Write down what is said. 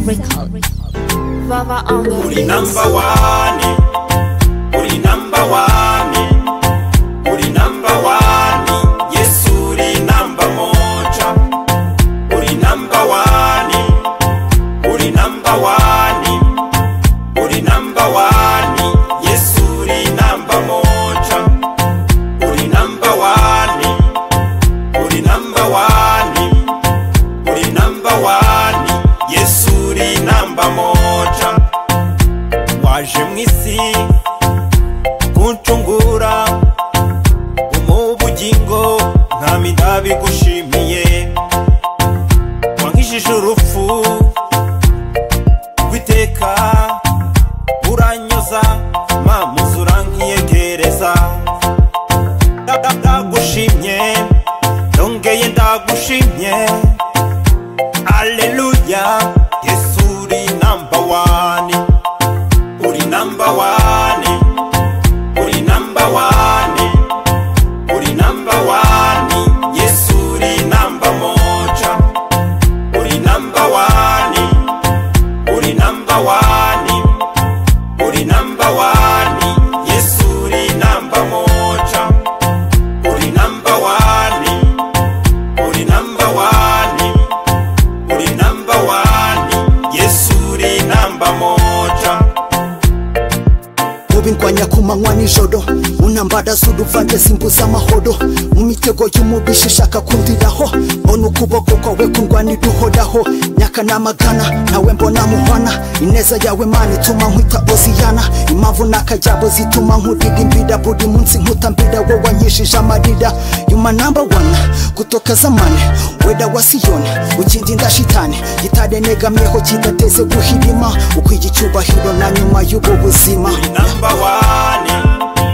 Record. Vava on the Uri number one. Uri number one. Uri number one. Yes, uri number moja. Uri number one. Uri number one. Uri number one. Yes, uri number moja. Uri number one. Uri number one. Uri number one. Yes, uri number moja. Waje mwisi kunchungura umubugingo nkami ndabigushimiye wankishije urupfu gwiteka uranyoza mamuzura nkiyegereza ndagushimye ndongeye ndagushimye Hallelujah. Yes, uri number one. Uri number one. Uri number one. Uri number one. Yes, uri number moja. Uri number one. Uri number one. Uri number one. Yes, uri number moja. Uri number one. Uri number one. Uri number one. Yes, uri number moja. Ubinkwanya kumanywa nijoro unambada z'uruvange simbuza amahodo mu mitego y'umubisha shaka kundiraho mbona ukuboko kwawe kundwanira uhoraho nyaka namagana nawe mbona muhwana ineza yawe Mana ituma nkwita Oziyana impamvu nakajyabo zituma nkuririmba buri munsi nkutambira wowe wanyishije amarira yuma number one kutoka zamani weda wa Siyoni ukindi ndashitani gitare negamyeho kidateze guhirima ukwigicyubahiro na nyuma y'ubu buzima. Uri number one.